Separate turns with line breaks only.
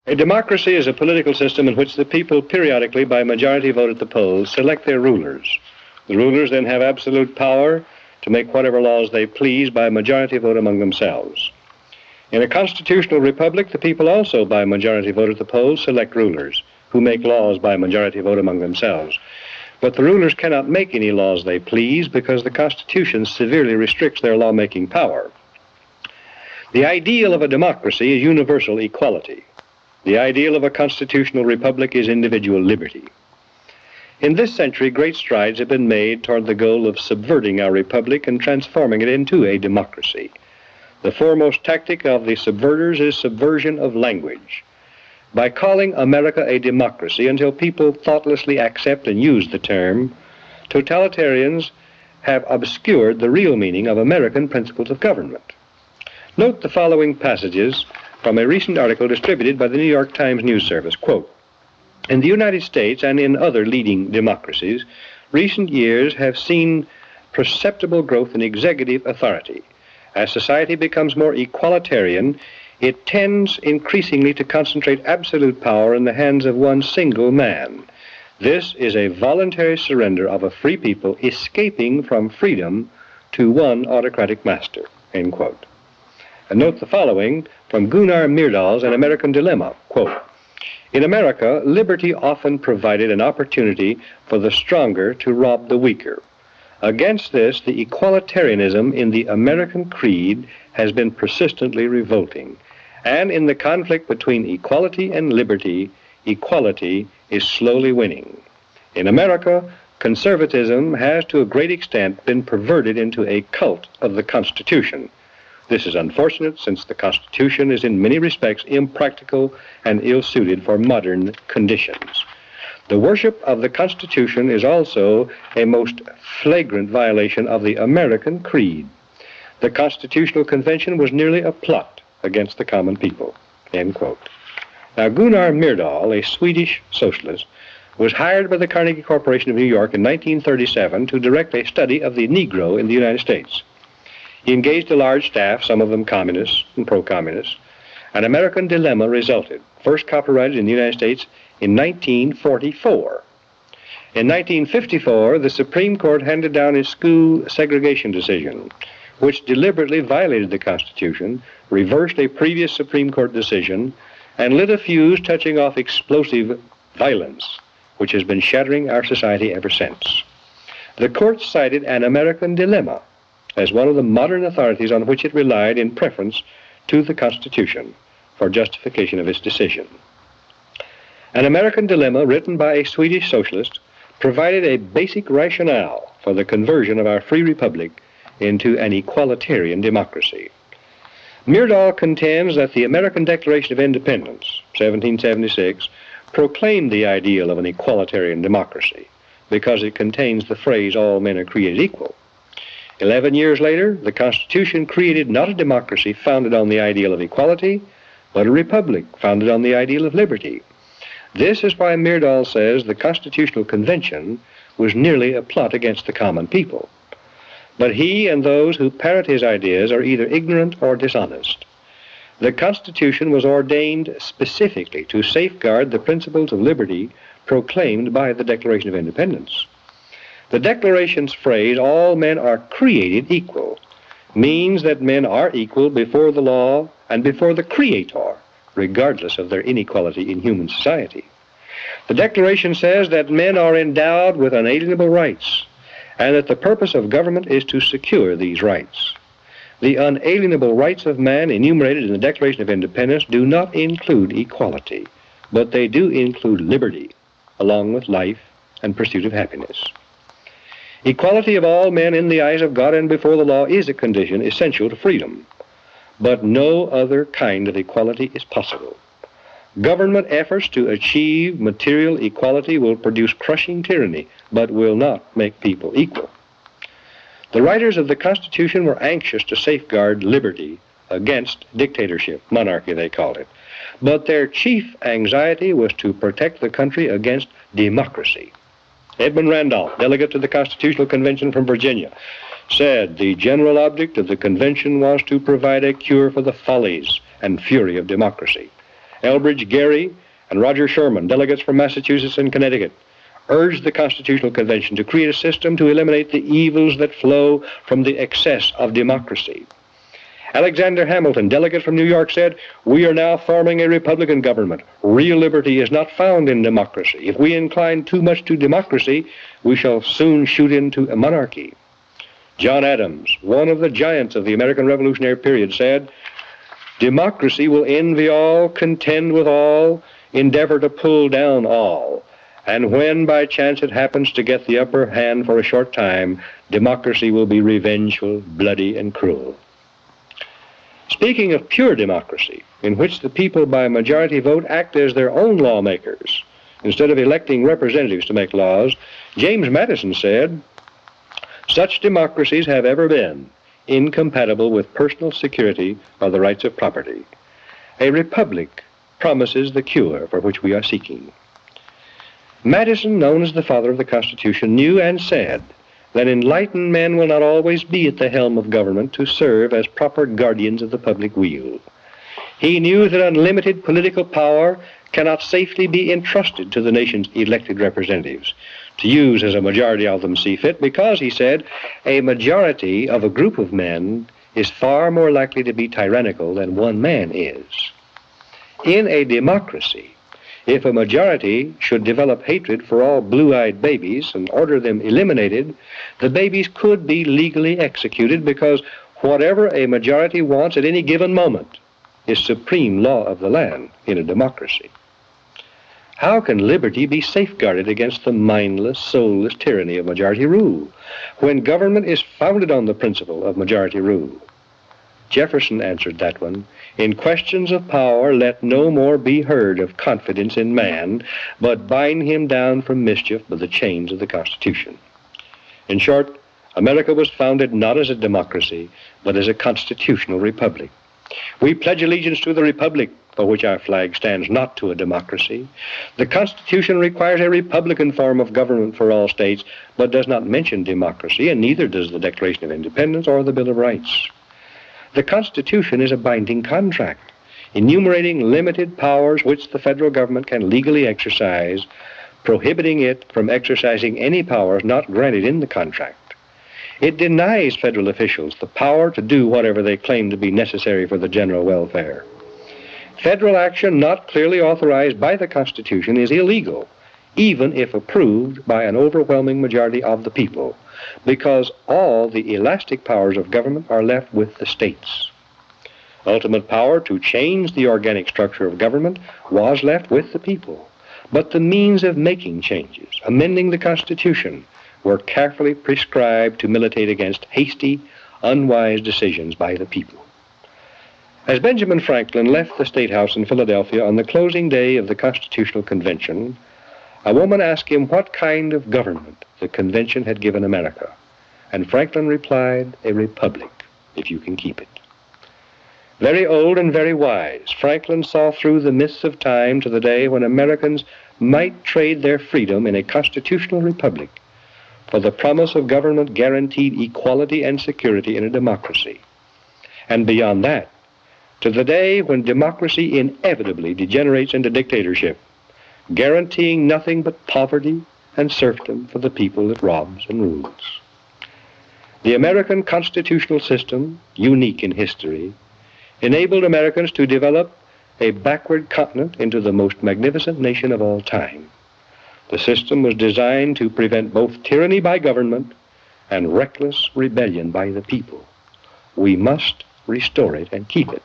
A democracy is a political system in which the people periodically, by majority vote at the polls, select their rulers. The rulers then have absolute power to make whatever laws they please by majority vote among themselves. In a constitutional republic, the people also, by majority vote at the polls, select rulers, who make laws by majority vote among themselves. But the rulers cannot make any laws they please because the Constitution severely restricts their lawmaking power. The ideal of a democracy is universal equality. The ideal of a constitutional republic is individual liberty. In this century, great strides have been made toward the goal of subverting our republic and transforming it into a democracy. The foremost tactic of the subverters is subversion of language. By calling America a democracy until people thoughtlessly accept and use the term, totalitarians have obscured the real meaning of American principles of government. Note the following passages from a recent article distributed by the New York Times News Service. Quote, "In the United States and in other leading democracies, recent years have seen perceptible growth in executive authority. As society becomes more equalitarian, it tends increasingly to concentrate absolute power in the hands of one single man. This is a voluntary surrender of a free people escaping from freedom to one autocratic master." End quote. And note the following from Gunnar Myrdal's An American Dilemma. Quote, "In America, liberty often provided an opportunity for the stronger to rob the weaker. Against this, the equalitarianism in the American creed has been persistently revolting. And in the conflict between equality and liberty, equality is slowly winning. In America, conservatism has to a great extent been perverted into a cult of the Constitution. This is unfortunate, since the Constitution is in many respects impractical and ill-suited for modern conditions. The worship of the Constitution is also a most flagrant violation of the American creed. The Constitutional Convention was nearly a plot against the common people." End quote. Now, Gunnar Myrdal, a Swedish socialist, was hired by the Carnegie Corporation of New York in 1937 to direct a study of the Negro in the United States. He engaged a large staff, some of them communists and pro-communists. An American Dilemma resulted, first copyrighted in the United States in 1944. In 1954, the Supreme Court handed down a school segregation decision, which deliberately violated the Constitution, reversed a previous Supreme Court decision, and lit a fuse touching off explosive violence, which has been shattering our society ever since. The court cited An American Dilemma as one of the modern authorities on which it relied in preference to the Constitution for justification of its decision. An American Dilemma, written by a Swedish socialist, provided a basic rationale for the conversion of our free republic into an equalitarian democracy. Myrdal contends that the American Declaration of Independence, 1776, proclaimed the ideal of an equalitarian democracy because it contains the phrase, "all men are created equal." 11 years later, the Constitution created not a democracy founded on the ideal of equality, but a republic founded on the ideal of liberty. This is why Myrdal says the Constitutional Convention was nearly a plot against the common people. But he and those who parrot his ideas are either ignorant or dishonest. The Constitution was ordained specifically to safeguard the principles of liberty proclaimed by the Declaration of Independence. The Declaration's phrase, "all men are created equal," means that men are equal before the law and before the Creator, regardless of their inequality in human society. The Declaration says that men are endowed with unalienable rights, and that the purpose of government is to secure these rights. The unalienable rights of man enumerated in the Declaration of Independence do not include equality, but they do include liberty, along with life and pursuit of happiness. Equality of all men in the eyes of God and before the law is a condition essential to freedom, but no other kind of equality is possible. Government efforts to achieve material equality will produce crushing tyranny, but will not make people equal. The writers of the Constitution were anxious to safeguard liberty against dictatorship, monarchy they called it, but their chief anxiety was to protect the country against democracy. Edmund Randolph, delegate to the Constitutional Convention from Virginia, said the general object of the convention was to provide a cure for the follies and fury of democracy. Elbridge Gerry and Roger Sherman, delegates from Massachusetts and Connecticut, urged the Constitutional Convention to create a system to eliminate the evils that flow from the excess of democracy. Alexander Hamilton, delegate from New York, said, "We are now forming a Republican government. Real liberty is not found in democracy. If we incline too much to democracy, we shall soon shoot into a monarchy." John Adams, one of the giants of the American Revolutionary period, said, "Democracy will envy all, contend with all, endeavor to pull down all. And when by chance it happens to get the upper hand for a short time, democracy will be revengeful, bloody, and cruel." Speaking of pure democracy, in which the people by majority vote act as their own lawmakers, instead of electing representatives to make laws, James Madison said, "Such democracies have ever been incompatible with personal security or the rights of property. A republic promises the cure for which we are seeking." Madison, known as the father of the Constitution, knew and said that enlightened men will not always be at the helm of government to serve as proper guardians of the public weal. He knew that unlimited political power cannot safely be entrusted to the nation's elected representatives, to use as a majority of them see fit, because, he said, a majority of a group of men is far more likely to be tyrannical than one man is. In a democracy, if a majority should develop hatred for all blue-eyed babies and order them eliminated, the babies could be legally executed, because whatever a majority wants at any given moment is supreme law of the land in a democracy. How can liberty be safeguarded against the mindless, soulless tyranny of majority rule, when government is founded on the principle of majority rule? Jefferson answered that one, "In questions of power, let no more be heard of confidence in man, but bind him down from mischief by the chains of the Constitution." In short, America was founded not as a democracy, but as a constitutional republic. We pledge allegiance to the republic for which our flag stands, not to a democracy. The Constitution requires a republican form of government for all states, but does not mention democracy, and neither does the Declaration of Independence or the Bill of Rights. The Constitution is a binding contract, enumerating limited powers which the federal government can legally exercise, prohibiting it from exercising any powers not granted in the contract. It denies federal officials the power to do whatever they claim to be necessary for the general welfare. Federal action not clearly authorized by the Constitution is illegal, even if approved by an overwhelming majority of the people, because all the elastic powers of government are left with the states. Ultimate power to change the organic structure of government was left with the people, but the means of making changes, amending the Constitution, were carefully prescribed to militate against hasty, unwise decisions by the people. As Benjamin Franklin left the State House in Philadelphia on the closing day of the Constitutional Convention, a woman asked him what kind of government the convention had given America, and Franklin replied, "A republic, if you can keep it." Very old and very wise, Franklin saw through the mists of time to the day when Americans might trade their freedom in a constitutional republic for the promise of government guaranteed equality and security in a democracy, and beyond that, to the day when democracy inevitably degenerates into dictatorship, guaranteeing nothing but poverty and serfdom for the people it robs and rules. The American constitutional system, unique in history, enabled Americans to develop a backward continent into the most magnificent nation of all time. The system was designed to prevent both tyranny by government and reckless rebellion by the people. We must restore it and keep it.